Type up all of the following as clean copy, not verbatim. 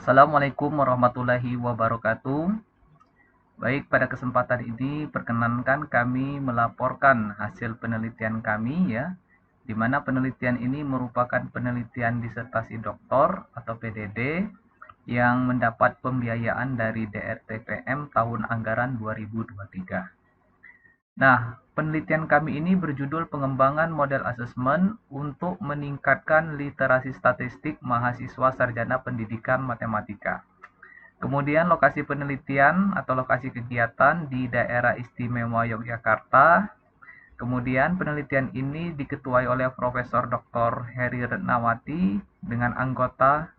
Assalamualaikum warahmatullahi wabarakatuh. Baik, pada kesempatan ini perkenankan kami melaporkan hasil penelitian kami ya, di mana penelitian ini merupakan penelitian disertasi doktor atau PDD yang mendapat pembiayaan dari DRTPM tahun anggaran 2023. Nah, penelitian kami ini berjudul pengembangan model asesmen untuk meningkatkan literasi statistik mahasiswa sarjana pendidikan matematika. Kemudian lokasi penelitian atau lokasi kegiatan di Daerah Istimewa Yogyakarta. Kemudian penelitian ini diketuai oleh Profesor Dr. Heri Retnawati dengan anggota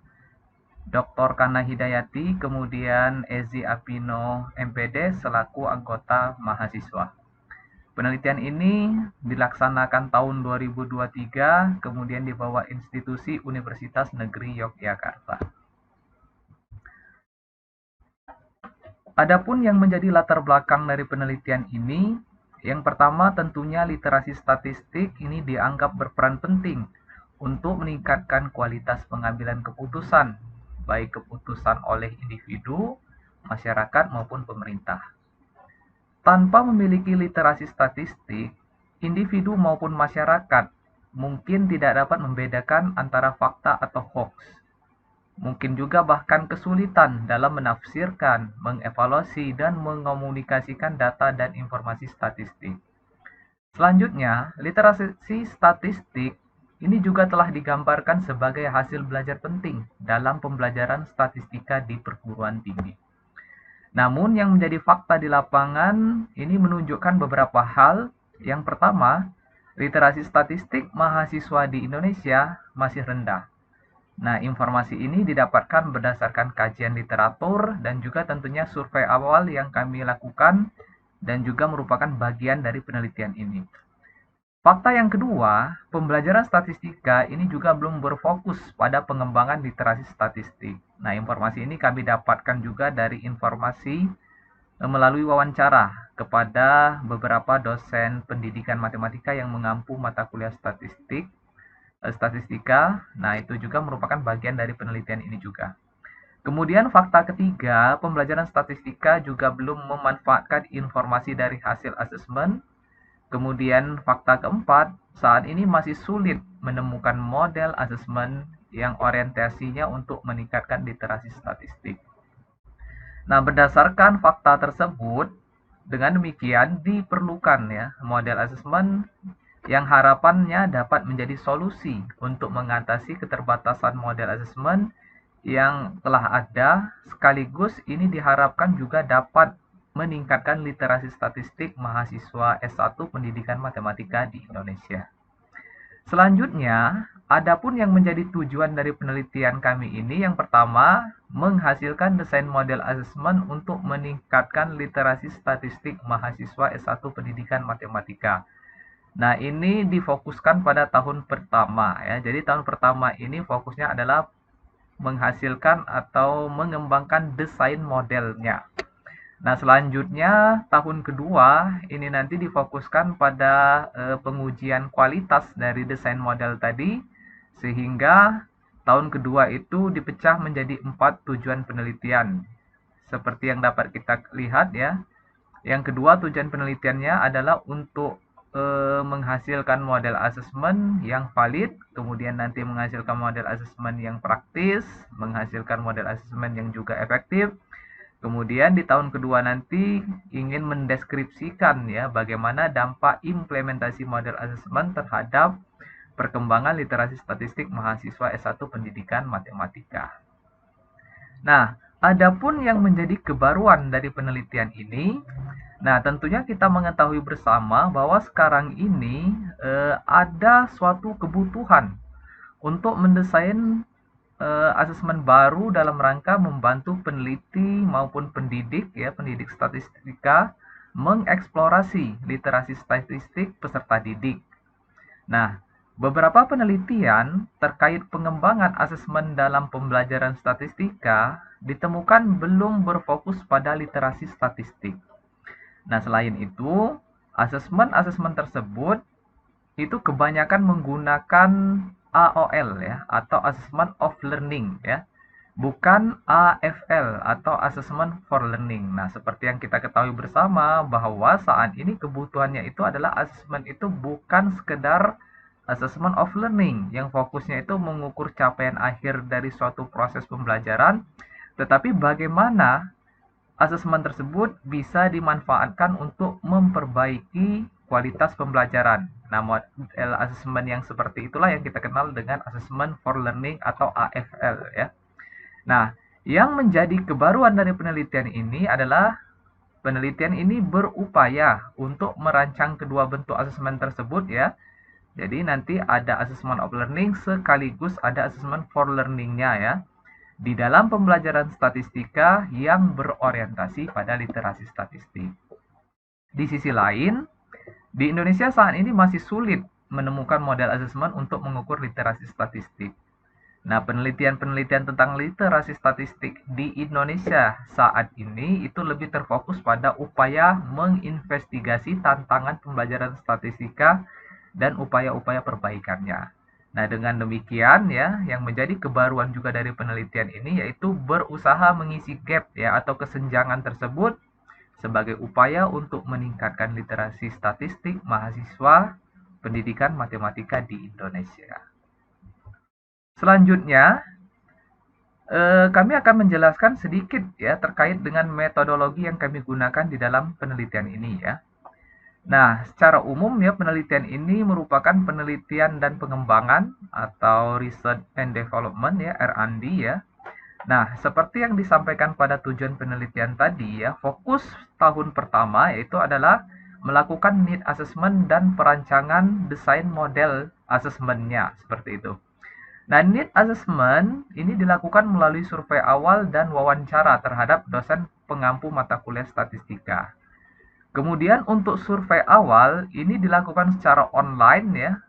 Dr. Kana Hidayati, kemudian Ezi Apino MPD selaku anggota mahasiswa. Penelitian ini dilaksanakan tahun 2023, kemudian di bawah institusi Universitas Negeri Yogyakarta. Adapun yang menjadi latar belakang dari penelitian ini, yang pertama tentunya literasi statistik ini dianggap berperan penting untuk meningkatkan kualitas pengambilan keputusan, baik keputusan oleh individu, masyarakat maupun pemerintah. Tanpa memiliki literasi statistik, individu maupun masyarakat mungkin tidak dapat membedakan antara fakta atau hoax. Mungkin juga bahkan kesulitan dalam menafsirkan, mengevaluasi, dan mengomunikasikan data dan informasi statistik. Selanjutnya, literasi statistik ini juga telah digambarkan sebagai hasil belajar penting dalam pembelajaran statistika di perguruan tinggi. Namun yang menjadi fakta di lapangan ini menunjukkan beberapa hal. Yang pertama, literasi statistik mahasiswa di Indonesia masih rendah. Nah, informasi ini didapatkan berdasarkan kajian literatur dan juga tentunya survei awal yang kami lakukan dan juga merupakan bagian dari penelitian ini. Fakta yang kedua, pembelajaran statistika ini juga belum berfokus pada pengembangan literasi statistik. Nah, informasi ini kami dapatkan juga dari informasi melalui wawancara kepada beberapa dosen pendidikan matematika yang mengampu mata kuliah statistika. Nah, itu juga merupakan bagian dari penelitian ini juga. Kemudian fakta ketiga, pembelajaran statistika juga belum memanfaatkan informasi dari hasil asesmen. Kemudian fakta keempat, saat ini masih sulit menemukan model asesmen yang orientasinya untuk meningkatkan literasi statistik. Nah, berdasarkan fakta tersebut, dengan demikian diperlukan ya model asesmen yang harapannya dapat menjadi solusi untuk mengatasi keterbatasan model asesmen yang telah ada, sekaligus ini diharapkan juga dapat meningkatkan literasi statistik mahasiswa S1 Pendidikan Matematika di Indonesia. Selanjutnya, adapun yang menjadi tujuan dari penelitian kami ini, yang pertama, menghasilkan desain model asesmen untuk meningkatkan literasi statistik mahasiswa S1 Pendidikan Matematika. Nah, ini difokuskan pada tahun pertama ya. Jadi tahun pertama ini fokusnya adalah menghasilkan atau mengembangkan desain modelnya. Nah, selanjutnya tahun kedua ini nanti difokuskan pada pengujian kualitas dari desain model tadi, sehingga tahun kedua itu dipecah menjadi 4 tujuan penelitian. Seperti yang dapat kita lihat ya. Yang kedua, tujuan penelitiannya adalah untuk menghasilkan model asesmen yang valid, kemudian nanti menghasilkan model asesmen yang praktis, menghasilkan model asesmen yang juga efektif. Kemudian di tahun kedua nanti ingin mendeskripsikan ya bagaimana dampak implementasi model asesmen terhadap perkembangan literasi statistik mahasiswa S1 Pendidikan Matematika. Nah, adapun yang menjadi kebaruan dari penelitian ini, nah tentunya kita mengetahui bersama bahwa sekarang ini ada suatu kebutuhan untuk mendesain asesmen baru dalam rangka membantu peneliti maupun pendidik ya, pendidik statistika mengeksplorasi literasi statistik peserta didik. Nah, beberapa penelitian terkait pengembangan asesmen dalam pembelajaran statistika ditemukan belum berfokus pada literasi statistik. Nah, selain itu, asesmen-asesmen tersebut itu kebanyakan menggunakan AOL ya, atau Assessment of Learning ya. bukan AFL atau Assessment for Learning. Nah, seperti yang kita ketahui bersama bahwa saat ini kebutuhannya itu adalah assessment itu bukan sekedar assessment of learning yang fokusnya itu mengukur capaian akhir dari suatu proses pembelajaran, tetapi bagaimana asesmen tersebut bisa dimanfaatkan untuk memperbaiki kualitas pembelajaran. Nah, model asesmen yang seperti itulah yang kita kenal dengan Assessment for Learning atau AFL ya. Nah, yang menjadi kebaruan dari penelitian ini adalah penelitian ini berupaya untuk merancang kedua bentuk asesmen tersebut ya. Jadi nanti ada assessment of learning sekaligus ada assessment for learning-nya ya. Di dalam pembelajaran statistika yang berorientasi pada literasi statistik. Di sisi lain, di Indonesia saat ini masih sulit menemukan model asesmen untuk mengukur literasi statistik. Nah, penelitian-penelitian tentang literasi statistik di Indonesia saat ini itu lebih terfokus pada upaya menginvestigasi tantangan pembelajaran statistika dan upaya-upaya perbaikannya. Nah, dengan demikian ya, yang menjadi kebaruan juga dari penelitian ini yaitu berusaha mengisi gap ya atau kesenjangan tersebut sebagai upaya untuk meningkatkan literasi statistik mahasiswa pendidikan matematika di Indonesia. Selanjutnya, kami akan menjelaskan sedikit ya terkait dengan metodologi yang kami gunakan di dalam penelitian ini ya. Nah, secara umum ya penelitian ini merupakan penelitian dan pengembangan atau research and development ya R&D ya. Nah, seperti yang disampaikan pada tujuan penelitian tadi ya, fokus tahun pertama yaitu adalah melakukan need assessment dan perancangan desain model assessment-nya seperti itu. Nah, need assessment ini dilakukan melalui survei awal dan wawancara terhadap dosen pengampu mata kuliah statistika. Kemudian untuk survei awal ini dilakukan secara online ya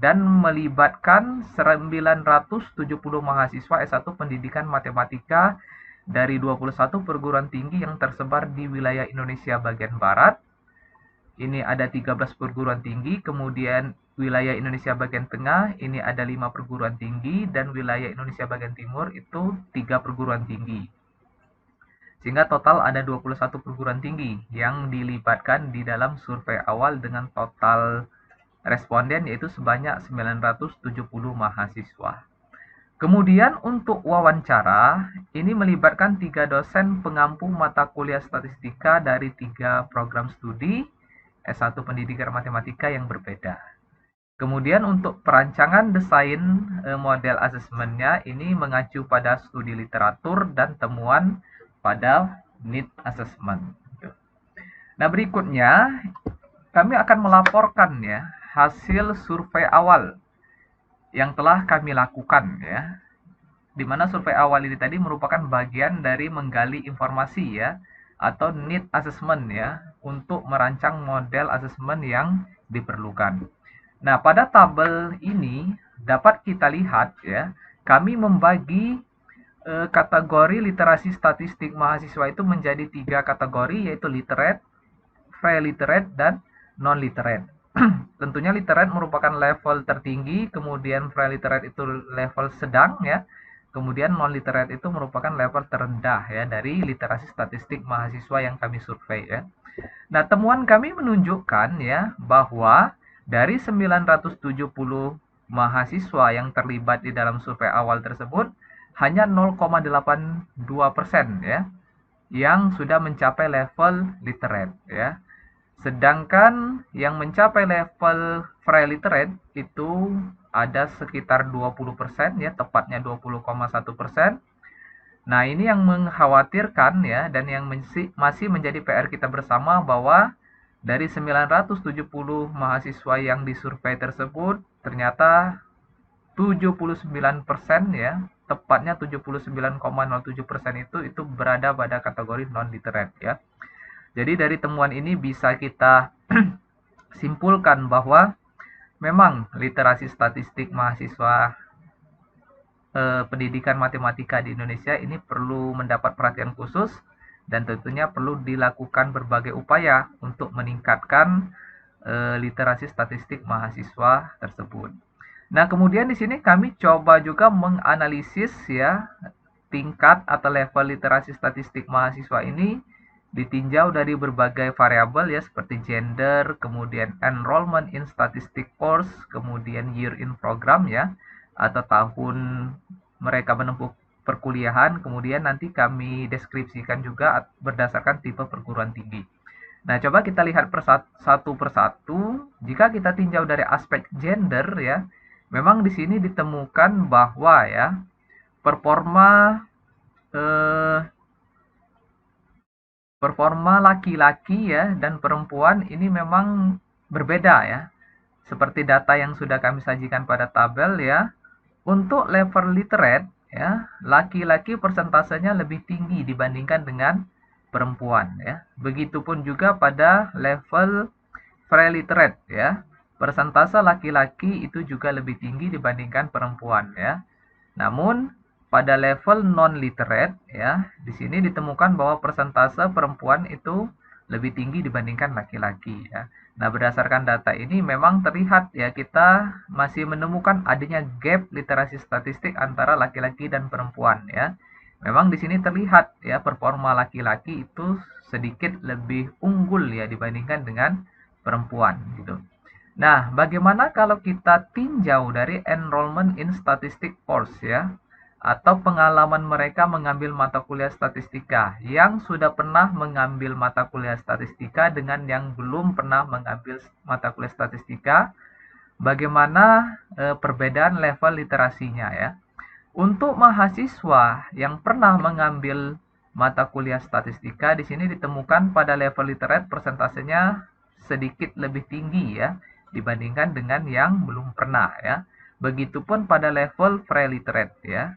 dan melibatkan 970 mahasiswa S1 Pendidikan Matematika dari 21 perguruan tinggi yang tersebar di wilayah Indonesia bagian barat. Ini ada 13 perguruan tinggi, kemudian wilayah Indonesia bagian tengah ini ada 5 perguruan tinggi dan wilayah Indonesia bagian timur itu 3 perguruan tinggi. Sehingga total ada 21 perguruan tinggi yang dilibatkan di dalam survei awal dengan total responden yaitu sebanyak 970 mahasiswa. Kemudian untuk wawancara, ini melibatkan 3 dosen pengampu mata kuliah statistika dari 3 program studi S1 Pendidikan Matematika yang berbeda. Kemudian untuk perancangan desain model asesmennya ini mengacu pada studi literatur dan temuan pada need assessment. Nah, berikutnya kami akan melaporkan ya hasil survei awal yang telah kami lakukan ya. Di mana survei awal ini tadi merupakan bagian dari menggali informasi ya atau need assessment ya untuk merancang model assessment yang diperlukan. Nah, pada tabel ini dapat kita lihat ya, kami membagi kategori literasi statistik mahasiswa itu menjadi 3 kategori yaitu literate, pre-literate, dan non-literate. Tentunya literate merupakan level tertinggi, kemudian pre-literate itu level sedang ya. Kemudian non-literate itu merupakan level terendah ya dari literasi statistik mahasiswa yang kami survei ya. Nah, temuan kami menunjukkan ya bahwa dari 970 mahasiswa yang terlibat di dalam survei awal tersebut hanya 0,82% ya yang sudah mencapai level literate ya. Sedangkan yang mencapai level pre-literate itu ada sekitar 20% ya, tepatnya 20,1%. Nah, ini yang mengkhawatirkan ya dan yang masih menjadi PR kita bersama bahwa dari 970 mahasiswa yang disurvei tersebut ternyata 79% ya, tepatnya 79,07% itu berada pada kategori non-literate ya. Jadi dari temuan ini bisa kita simpulkan bahwa memang literasi statistik mahasiswa pendidikan matematika di Indonesia ini perlu mendapat perhatian khusus dan tentunya perlu dilakukan berbagai upaya untuk meningkatkan literasi statistik mahasiswa tersebut. Nah, kemudian di sini kami coba juga menganalisis ya tingkat atau level literasi statistik mahasiswa ini ditinjau dari berbagai variabel ya, seperti gender, kemudian enrollment in statistic course, kemudian year in program ya, atau tahun mereka menempuh perkuliahan, kemudian nanti kami deskripsikan juga berdasarkan tipe perguruan tinggi. Nah, coba kita lihat satu persatu. Jika kita tinjau dari aspek gender ya, memang di sini ditemukan bahwa ya performa performa laki-laki ya dan perempuan ini memang berbeda ya. Seperti data yang sudah kami sajikan pada tabel ya. Untuk level literate ya, laki-laki persentasenya lebih tinggi dibandingkan dengan perempuan ya. Begitupun juga pada level preliterate ya. Persentase laki-laki itu juga lebih tinggi dibandingkan perempuan ya. Namun pada level non-literate ya, di sini ditemukan bahwa persentase perempuan itu lebih tinggi dibandingkan laki-laki ya. Nah, berdasarkan data ini memang terlihat ya kita masih menemukan adanya gap literasi statistik antara laki-laki dan perempuan ya. Memang di sini terlihat ya performa laki-laki itu sedikit lebih unggul ya dibandingkan dengan perempuan gitu. Nah, bagaimana kalau kita tinjau dari enrollment in statistic course ya, atau pengalaman mereka mengambil mata kuliah statistika, yang sudah pernah mengambil mata kuliah statistika dengan yang belum pernah mengambil mata kuliah statistika, bagaimana perbedaan level literasinya ya. Untuk mahasiswa yang pernah mengambil mata kuliah statistika, di sini ditemukan pada level literate persentasenya sedikit lebih tinggi ya dibandingkan dengan yang belum pernah ya. Begitupun pada level pre-literate ya.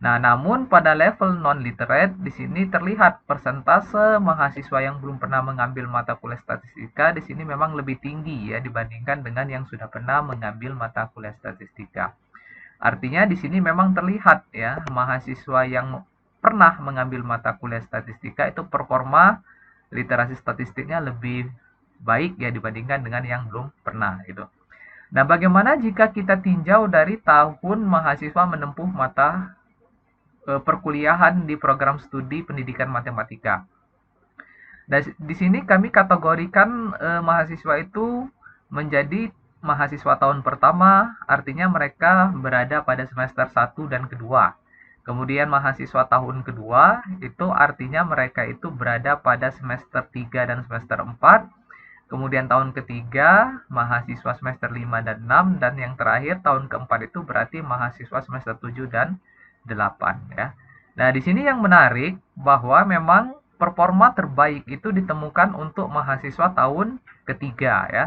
Nah, namun pada level non-literate di sini terlihat persentase mahasiswa yang belum pernah mengambil mata kuliah statistika di sini memang lebih tinggi ya dibandingkan dengan yang sudah pernah mengambil mata kuliah statistika. Artinya di sini memang terlihat ya mahasiswa yang pernah mengambil mata kuliah statistika itu performa literasi statistiknya lebih baik ya dibandingkan dengan yang belum pernah gitu. Nah, bagaimana jika kita tinjau dari tahun mahasiswa menempuh mata perkuliahan di program studi pendidikan matematika? Dan di sini kami kategorikan mahasiswa itu menjadi mahasiswa tahun pertama, artinya mereka berada pada semester 1 dan kedua. Kemudian mahasiswa tahun kedua, itu artinya mereka itu berada pada semester 3 dan semester 4. Kemudian tahun ketiga, mahasiswa semester 5 dan 6. Dan yang terakhir, tahun keempat itu berarti mahasiswa semester 7 dan 8. Ya. Nah, di sini yang menarik bahwa memang performa terbaik itu ditemukan untuk mahasiswa tahun ketiga ya.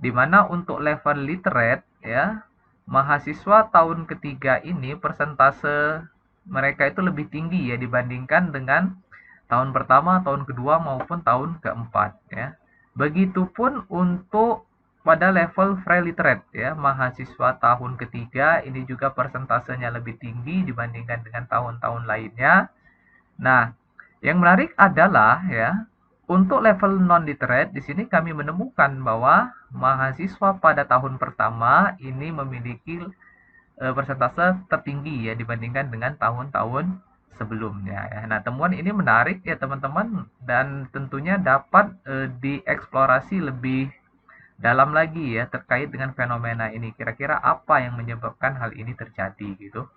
Di mana untuk level literate ya, mahasiswa tahun ketiga ini persentase mereka itu lebih tinggi ya dibandingkan dengan tahun pertama, tahun kedua maupun tahun keempat ya. Begitupun untuk pada level pre-literate ya, mahasiswa tahun ketiga ini juga persentasenya lebih tinggi dibandingkan dengan tahun-tahun lainnya. Nah, yang menarik adalah ya, untuk level non-literate di sini kami menemukan bahwa mahasiswa pada tahun pertama ini memiliki persentase tertinggi ya dibandingkan dengan tahun-tahun sebelumnya ya. Nah, temuan ini menarik ya teman-teman dan tentunya dapat dieksplorasi lebih dalam lagi ya terkait dengan fenomena ini. Kira-kira apa yang menyebabkan hal ini terjadi gitu.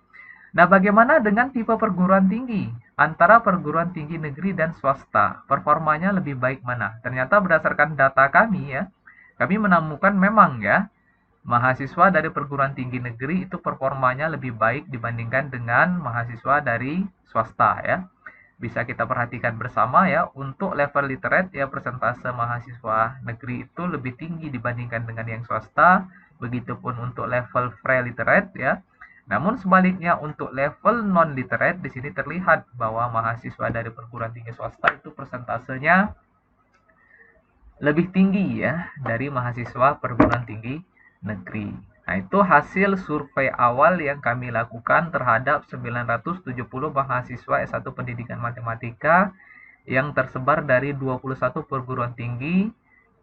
Nah, bagaimana dengan tipe perguruan tinggi? Antara perguruan tinggi negeri dan swasta, performanya lebih baik mana? Ternyata berdasarkan data kami ya, kami menemukan memang ya, mahasiswa dari perguruan tinggi negeri itu performanya lebih baik dibandingkan dengan mahasiswa dari swasta ya. Bisa kita perhatikan bersama ya, untuk level literate ya persentase mahasiswa negeri itu lebih tinggi dibandingkan dengan yang swasta, begitupun untuk level pre-literate ya. Namun sebaliknya untuk level non-literate di sini terlihat bahwa mahasiswa dari perguruan tinggi swasta itu persentasenya lebih tinggi ya dari mahasiswa perguruan tinggi negeri. Nah, itu hasil survei awal yang kami lakukan terhadap 970 mahasiswa S1 Pendidikan Matematika yang tersebar dari 21 perguruan tinggi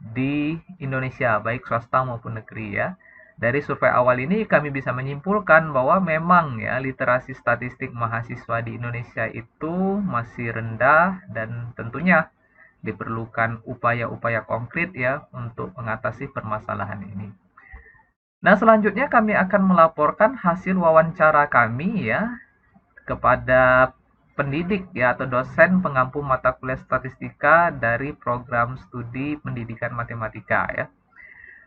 di Indonesia, baik swasta maupun negeri ya. Dari survei awal ini kami bisa menyimpulkan bahwa memang ya literasi statistik mahasiswa di Indonesia itu masih rendah dan tentunya diperlukan upaya-upaya konkret ya untuk mengatasi permasalahan ini. Nah, selanjutnya kami akan melaporkan hasil wawancara kami ya kepada pendidik ya atau dosen pengampu mata kuliah statistika dari program studi pendidikan matematika ya.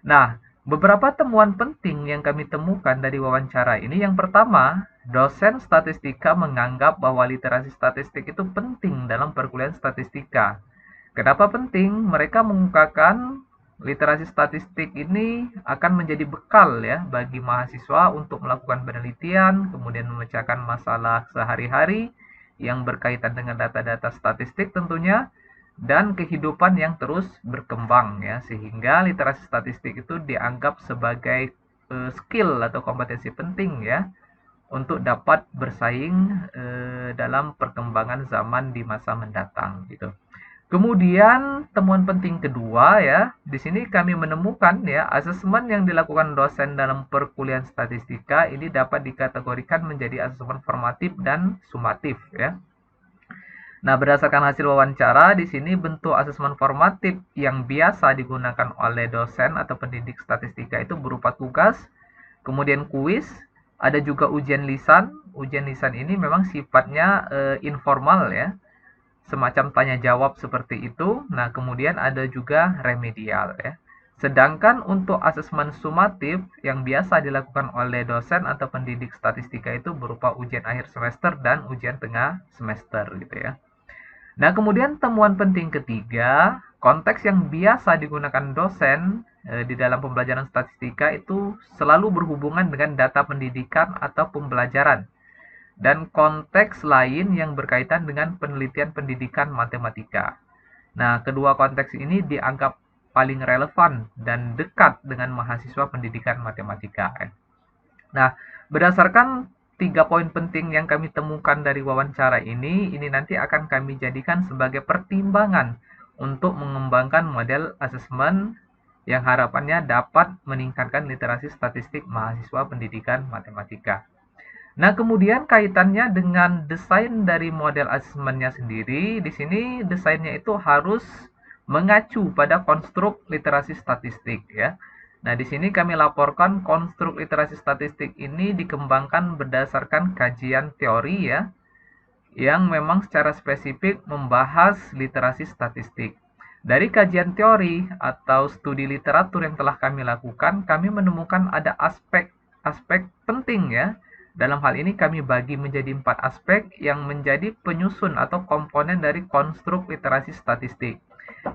Nah, beberapa temuan penting yang kami temukan dari wawancara ini, yang pertama, dosen statistika menganggap bahwa literasi statistik itu penting dalam perkuliahan statistika. Kenapa penting? Mereka mengungkapkan literasi statistik ini akan menjadi bekal ya bagi mahasiswa untuk melakukan penelitian, kemudian memecahkan masalah sehari-hari yang berkaitan dengan data-data statistik tentunya, dan kehidupan yang terus berkembang ya, sehingga literasi statistik itu dianggap sebagai skill atau kompetensi penting ya untuk dapat bersaing dalam perkembangan zaman di masa mendatang gitu. Kemudian temuan penting kedua ya, di sini kami menemukan ya asesmen yang dilakukan dosen dalam perkuliahan statistika ini dapat dikategorikan menjadi asesmen formatif dan sumatif ya. Nah, berdasarkan hasil wawancara, di sini bentuk asesmen formatif yang biasa digunakan oleh dosen atau pendidik statistika itu berupa tugas, kemudian kuis, ada juga ujian lisan. Ujian lisan ini memang sifatnya informal ya, semacam tanya jawab seperti itu. Nah, kemudian ada juga remedial ya. Sedangkan untuk asesmen sumatif yang biasa dilakukan oleh dosen atau pendidik statistika itu berupa ujian akhir semester dan ujian tengah semester gitu ya. Nah, kemudian temuan penting ketiga, konteks yang biasa digunakan dosen di dalam pembelajaran statistika itu selalu berhubungan dengan data pendidikan atau pembelajaran dan konteks lain yang berkaitan dengan penelitian pendidikan matematika. Nah, kedua konteks ini dianggap paling relevan dan dekat dengan mahasiswa pendidikan matematika. Nah, berdasarkan 3 poin penting yang kami temukan dari wawancara ini nanti akan kami jadikan sebagai pertimbangan untuk mengembangkan model asesmen yang harapannya dapat meningkatkan literasi statistik mahasiswa pendidikan matematika. Nah, kemudian kaitannya dengan desain dari model asesmennya sendiri, di sini desainnya itu harus mengacu pada konstruk literasi statistik ya. Nah, di sini kami laporkan konstruk literasi statistik ini dikembangkan berdasarkan kajian teori ya, yang memang secara spesifik membahas literasi statistik. Dari kajian teori atau studi literatur yang telah kami lakukan, kami menemukan ada aspek-aspek penting ya. Dalam hal ini kami bagi menjadi 4 aspek yang menjadi penyusun atau komponen dari konstruk literasi statistik.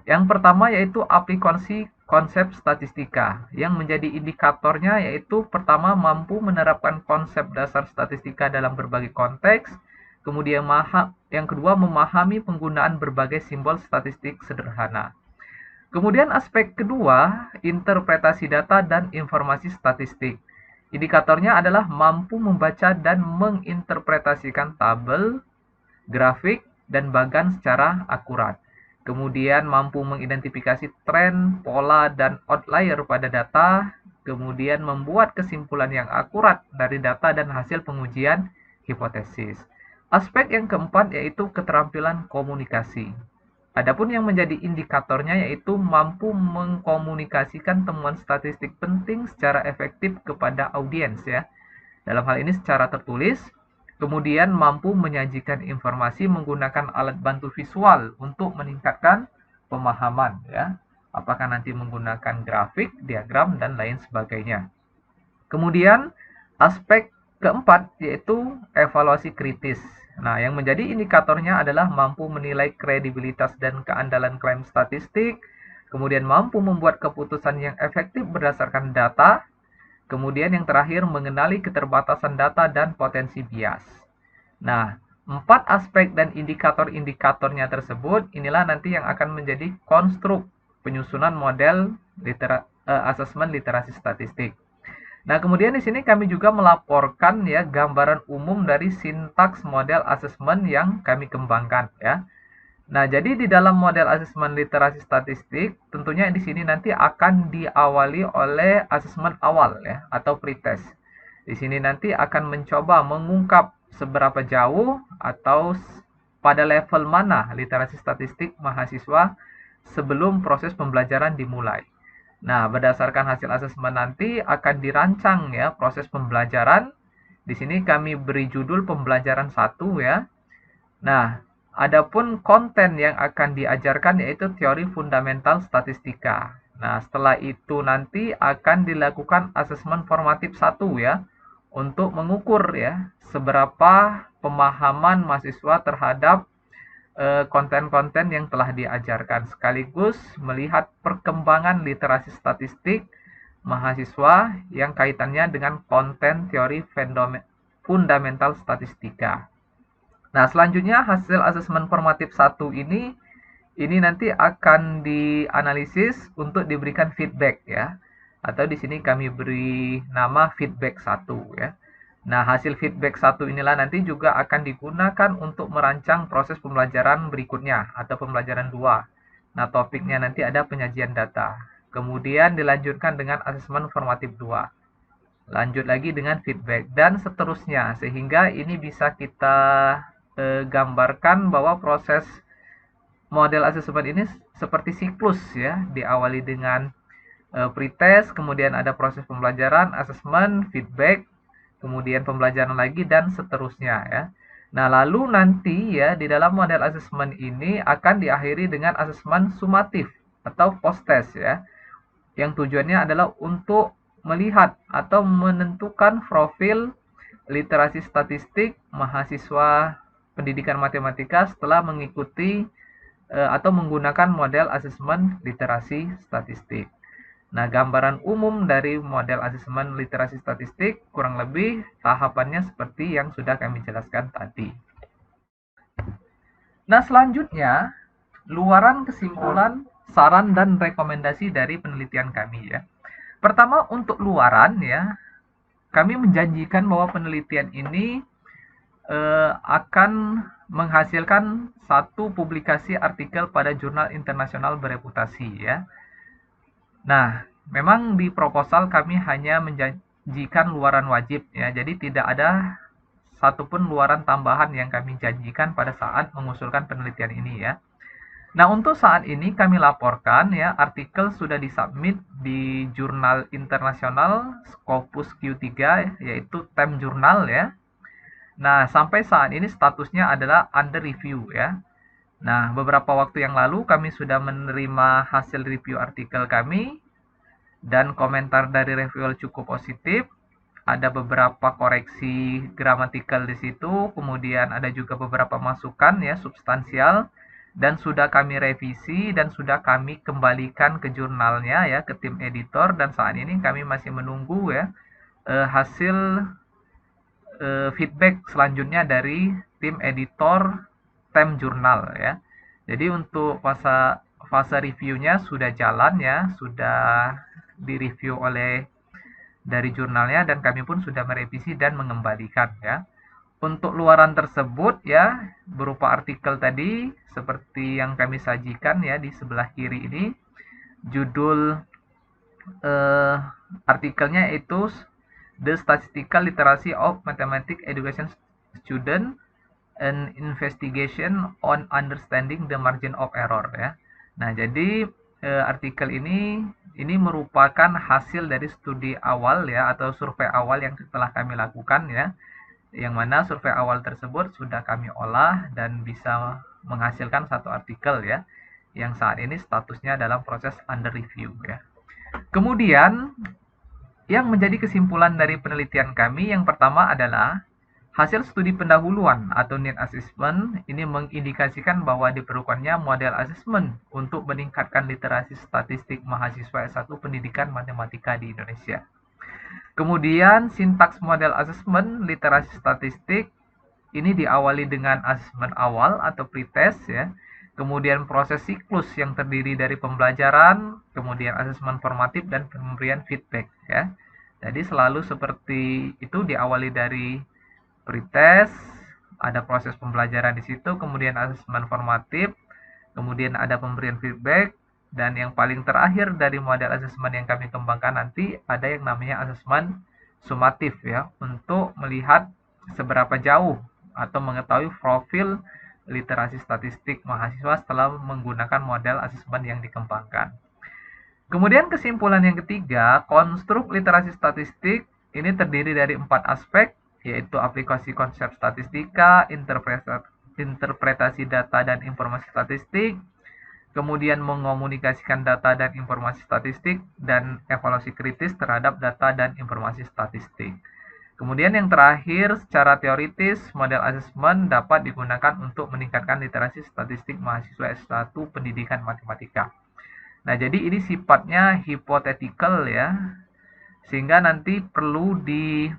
Yang pertama yaitu aplikasi konsep statistika, yang menjadi indikatornya yaitu pertama mampu menerapkan konsep dasar statistika dalam berbagai konteks, kemudian yang kedua memahami penggunaan berbagai simbol statistik sederhana. Kemudian aspek kedua, interpretasi data dan informasi statistik. Indikatornya adalah mampu membaca dan menginterpretasikan tabel, grafik, dan bagan secara akurat. Kemudian mampu mengidentifikasi tren, pola, dan outlier pada data. Kemudian membuat kesimpulan yang akurat dari data dan hasil pengujian hipotesis. Aspek yang keempat yaitu keterampilan komunikasi. Adapun yang menjadi indikatornya yaitu mampu mengkomunikasikan temuan statistik penting secara efektif kepada audiens ya. Dalam hal ini secara tertulis. Kemudian mampu menyajikan informasi menggunakan alat bantu visual untuk meningkatkan pemahaman ya. Apakah nanti menggunakan grafik, diagram, dan lain sebagainya. Kemudian aspek keempat yaitu evaluasi kritis. Nah, yang menjadi indikatornya adalah mampu menilai kredibilitas dan keandalan klaim statistik, kemudian mampu membuat keputusan yang efektif berdasarkan data, kemudian yang terakhir mengenali keterbatasan data dan potensi bias. Nah, 4 aspek dan indikator-indikatornya tersebut inilah nanti yang akan menjadi konstruk penyusunan model asesmen literasi statistik. Nah, kemudian di sini kami juga melaporkan ya gambaran umum dari sintaks model asesmen yang kami kembangkan ya. Nah, jadi di dalam model asesmen literasi statistik, tentunya di sini nanti akan diawali oleh asesmen awal ya, atau pretest. Di sini nanti akan mencoba mengungkap seberapa jauh atau pada level mana literasi statistik mahasiswa sebelum proses pembelajaran dimulai. Nah, berdasarkan hasil asesmen nanti akan dirancang ya proses pembelajaran. Di sini kami beri judul pembelajaran 1 ya. Nah, adapun konten yang akan diajarkan yaitu teori fundamental statistika. Nah, setelah itu nanti akan dilakukan asesmen formatif 1 ya, untuk mengukur ya seberapa pemahaman mahasiswa terhadap konten-konten yang telah diajarkan, sekaligus melihat perkembangan literasi statistik mahasiswa yang kaitannya dengan konten teori fundamental statistika. Nah, selanjutnya hasil asesmen formatif 1 ini nanti akan dianalisis untuk diberikan feedback ya. Atau di sini kami beri nama feedback 1 ya. Nah, hasil feedback 1 inilah nanti juga akan digunakan untuk merancang proses pembelajaran berikutnya atau pembelajaran 2. Nah, topiknya nanti ada penyajian data. Kemudian dilanjutkan dengan asesmen formatif 2. Lanjut lagi dengan feedback dan seterusnya, sehingga ini bisa kita gambarkan bahwa proses model asesmen ini seperti siklus ya, diawali dengan pretest, kemudian ada proses pembelajaran, asesmen, feedback, kemudian pembelajaran lagi dan seterusnya ya. Nah, lalu nanti ya di dalam model asesmen ini akan diakhiri dengan asesmen sumatif atau post test ya. Yang tujuannya adalah untuk melihat atau menentukan profil literasi statistik mahasiswa pendidikan matematika setelah mengikuti atau menggunakan model asesmen literasi statistik. Nah, gambaran umum dari model asesmen literasi statistik kurang lebih tahapannya seperti yang sudah kami jelaskan tadi. Nah, selanjutnya luaran kesimpulan, saran dan rekomendasi dari penelitian kami ya. Pertama, untuk luaran ya, kami menjanjikan bahwa penelitian ini akan menghasilkan satu publikasi artikel pada jurnal internasional bereputasi ya. Nah, memang di proposal kami hanya menjanjikan luaran wajib ya, jadi tidak ada satupun luaran tambahan yang kami janjikan pada saat mengusulkan penelitian ini ya. Nah, untuk saat ini kami laporkan ya, artikel sudah disubmit di jurnal internasional Scopus Q3 yaitu Time Journal ya. Nah, sampai saat ini statusnya adalah under review ya. Nah, beberapa waktu yang lalu kami sudah menerima hasil review artikel kami dan komentar dari reviewer cukup positif. Ada beberapa koreksi gramatikal di situ, kemudian ada juga beberapa masukan ya substansial dan sudah kami revisi dan sudah kami kembalikan ke jurnalnya ya, ke tim editor, dan saat ini kami masih menunggu ya hasil feedback selanjutnya dari tim editor Time Journal ya. Jadi untuk fase reviewnya sudah jalan ya, sudah direview oleh dari jurnalnya dan kami pun sudah merevisi dan mengembalikan ya. Untuk luaran tersebut ya berupa artikel tadi seperti yang kami sajikan ya di sebelah kiri ini. Judul artikelnya itu The Statistical Literacy of Mathematics Education Student, an Investigation on Understanding the Margin of Error ya. Nah, jadi artikel ini merupakan hasil dari studi awal ya atau survei awal yang telah kami lakukan ya. Yang mana survei awal tersebut sudah kami olah dan bisa menghasilkan satu artikel ya. Yang saat ini statusnya dalam proses under review ya. Kemudian yang menjadi kesimpulan dari penelitian kami yang pertama adalah hasil studi pendahuluan atau need assessment ini mengindikasikan bahwa diperlukannya model assessment untuk meningkatkan literasi statistik mahasiswa S1 pendidikan matematika di Indonesia. Kemudian sintaks model assessment literasi statistik ini diawali dengan asesmen awal atau pretest ya. Kemudian proses siklus yang terdiri dari pembelajaran, kemudian asesmen formatif dan pemberian feedback ya. Jadi selalu seperti itu, diawali dari pretest, ada proses pembelajaran di situ, kemudian asesmen formatif, kemudian ada pemberian feedback, dan yang paling terakhir dari model asesmen yang kami kembangkan nanti ada yang namanya asesmen sumatif ya, untuk melihat seberapa jauh atau mengetahui profil literasi statistik mahasiswa setelah menggunakan model asesmen yang dikembangkan. Kemudian kesimpulan yang ketiga, konstruk literasi statistik ini terdiri dari 4 aspek, yaitu aplikasi konsep statistika, interpretasi data dan informasi statistik, kemudian mengomunikasikan data dan informasi statistik, dan evaluasi kritis terhadap data dan informasi statistik. Kemudian yang terakhir, secara teoritis, model asesmen dapat digunakan untuk meningkatkan literasi statistik mahasiswa S1 pendidikan matematika. Nah, jadi ini sifatnya hipotetikal ya, sehingga nanti perlu dibuktikan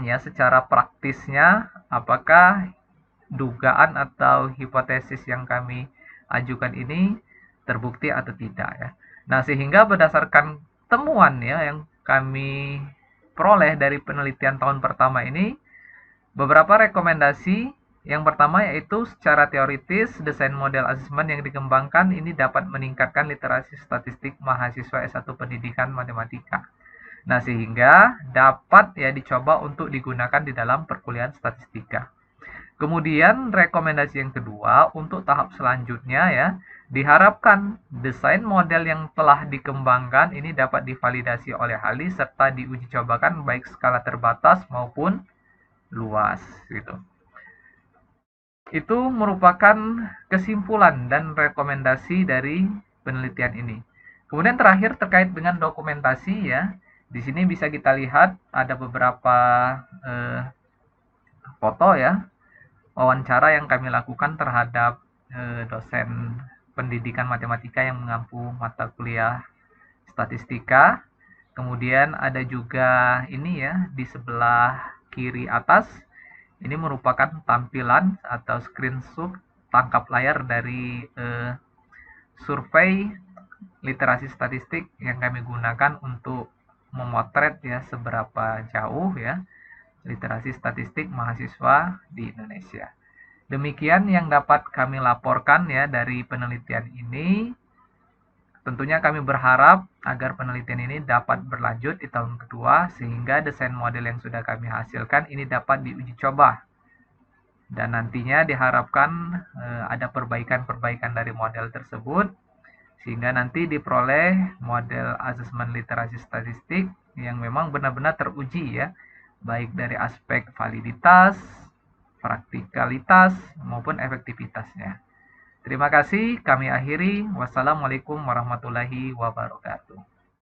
ya secara praktisnya apakah dugaan atau hipotesis yang kami ajukan ini terbukti atau tidak ya. Nah, sehingga berdasarkan temuan ya yang kami peroleh dari penelitian tahun pertama ini, beberapa rekomendasi. Yang pertama yaitu secara teoritis, desain model asesmen yang dikembangkan ini dapat meningkatkan literasi statistik mahasiswa S1 pendidikan matematika. Nah, sehingga dapat ya dicoba untuk digunakan di dalam perkuliahan statistika. Kemudian rekomendasi yang kedua untuk tahap selanjutnya ya, diharapkan desain model yang telah dikembangkan ini dapat divalidasi oleh ahli serta diuji cobakan baik skala terbatas maupun luas gitu. Itu merupakan kesimpulan dan rekomendasi dari penelitian ini. Kemudian terakhir terkait dengan dokumentasi ya. Di sini bisa kita lihat ada beberapa foto ya, wawancara yang kami lakukan terhadap dosen pendidikan matematika yang mengampu mata kuliah statistika. Kemudian ada juga ini ya di sebelah kiri atas. Ini merupakan tampilan atau screenshot tangkap layar dari survei literasi statistik yang kami gunakan untuk memotret ya seberapa jauh ya literasi statistik mahasiswa di Indonesia. Demikian yang dapat kami laporkan ya dari penelitian ini. Tentunya kami berharap agar penelitian ini dapat berlanjut di tahun kedua sehingga desain model yang sudah kami hasilkan ini dapat diuji coba. Dan nantinya diharapkan ada perbaikan-perbaikan dari model tersebut sehingga nanti diperoleh model asesmen literasi statistik yang memang benar-benar teruji ya, baik dari aspek validitas, praktikalitas maupun efektivitasnya. Terima kasih, kami akhiri. Wassalamualaikum warahmatullahi wabarakatuh.